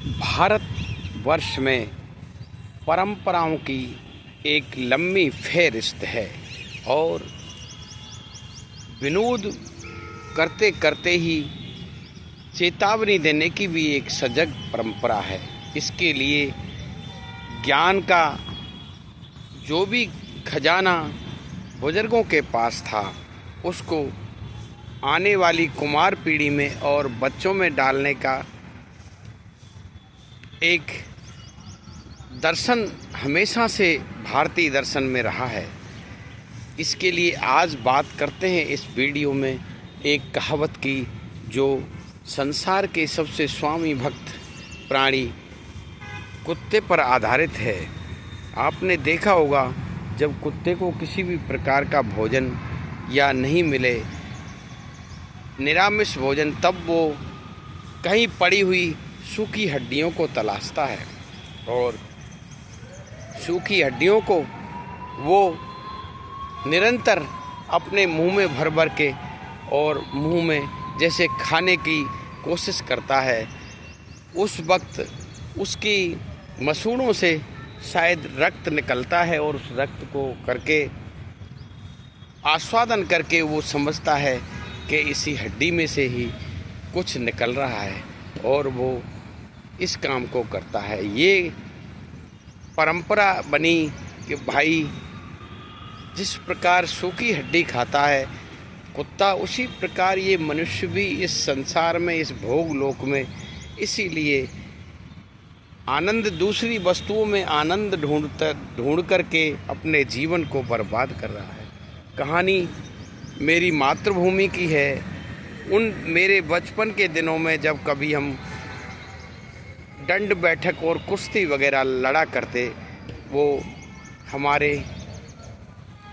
भारतवर्ष में परंपराओं की एक लंबी फेहरिस्त है और विनोद करते करते ही चेतावनी देने की भी एक सजग परंपरा है। इसके लिए ज्ञान का जो भी खजाना बुजुर्गों के पास था उसको आने वाली कुमार पीढ़ी में और बच्चों में डालने का एक दर्शन हमेशा से भारतीय दर्शन में रहा है। इसके लिए आज बात करते हैं इस वीडियो में एक कहावत की जो संसार के सबसे स्वामी भक्त प्राणी कुत्ते पर आधारित है। आपने देखा होगा जब कुत्ते को किसी भी प्रकार का भोजन या नहीं मिले, निरामिष भोजन, तब वो कहीं पड़ी हुई सूखी हड्डियों को तलाशता है और सूखी हड्डियों को वो निरंतर अपने मुंह में भर भर के और मुंह में जैसे खाने की कोशिश करता है। उस वक्त उसकी मसूड़ों से शायद रक्त निकलता है और उस रक्त को करके आस्वादन करके वो समझता है कि इसी हड्डी में से ही कुछ निकल रहा है और वो इस काम को करता है। ये परंपरा बनी कि भाई जिस प्रकार सूखी हड्डी खाता है कुत्ता, उसी प्रकार ये मनुष्य भी इस संसार में, इस भोग लोक में, इसीलिए आनंद, दूसरी वस्तुओं में आनंद ढूंढ करके अपने जीवन को बर्बाद कर रहा है। कहानी मेरी मातृभूमि की है। उन मेरे बचपन के दिनों में जब कभी हम दंड बैठक और कुश्ती वगैरह लड़ा करते, वो हमारे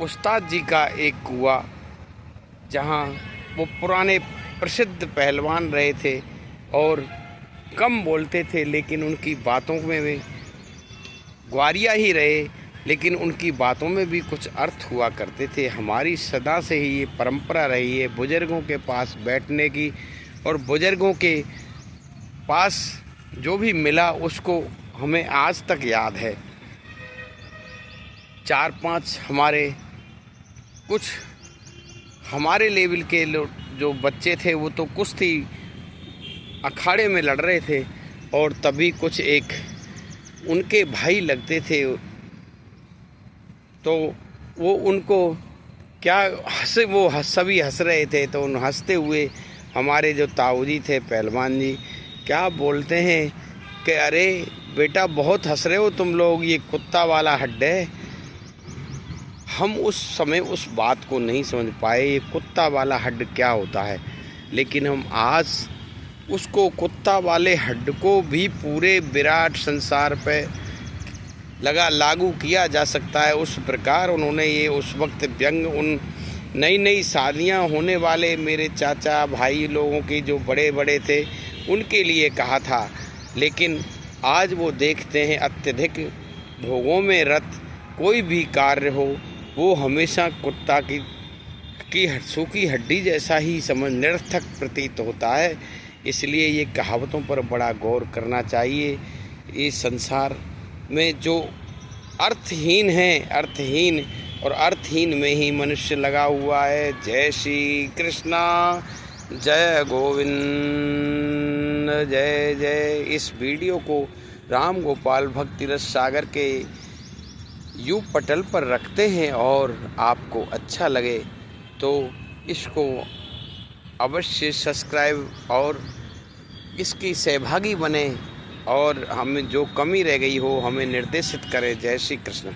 उस्ताद जी का एक कुआ, जहाँ वो पुराने प्रसिद्ध पहलवान रहे थे और कम बोलते थे, लेकिन उनकी बातों में भी ग्वारिया ही रहे, लेकिन उनकी बातों में भी कुछ अर्थ हुआ करते थे। हमारी सदा से ही ये परंपरा रही है बुजुर्गों के पास बैठने की, और बुजुर्गों के पास जो भी मिला उसको हमें आज तक याद है। 4-5 हमारे कुछ हमारे लेवल के जो बच्चे थे वो तो कुश्ती अखाड़े में लड़ रहे थे और तभी कुछ एक उनके भाई लगते थे, तो वो उनको क्या सभी हंस रहे थे। तो उन हंसते हुए हमारे जो ताऊजी थे, पहलवान जी, क्या बोलते हैं कि अरे बेटा बहुत हंस रहे हो तुम लोग, ये कुत्ता वाला हड्ड है। हम उस समय उस बात को नहीं समझ पाए ये कुत्ता वाला हड्ड क्या होता है, लेकिन हम आज उसको, कुत्ता वाले हड्ड को भी पूरे विराट संसार पे लागू किया जा सकता है। उस प्रकार उन्होंने ये उस वक्त व्यंग, उन नई नई शादियां होने वाले मेरे चाचा भाई लोगों की जो बड़े बड़े थे उनके लिए कहा था। लेकिन आज वो देखते हैं अत्यधिक भोगों में रत कोई भी कार्य हो वो हमेशा कुत्ता की सूखी हड्डी जैसा ही समझ निरर्थक प्रतीत होता है। इसलिए ये कहावतों पर बड़ा गौर करना चाहिए। ये संसार में जो अर्थहीन है, अर्थहीन और अर्थहीन में ही मनुष्य लगा हुआ है। जय श्री कृष्णा, जय गोविंद, जय जय। इस वीडियो को राम गोपाल भक्ति रस सागर के यूट्यूब पटल पर रखते हैं और आपको अच्छा लगे तो इसको अवश्य सब्सक्राइब और इसकी सहभागी बने और हमें जो कमी रह गई हो हमें निर्देशित करें। जय श्री कृष्ण।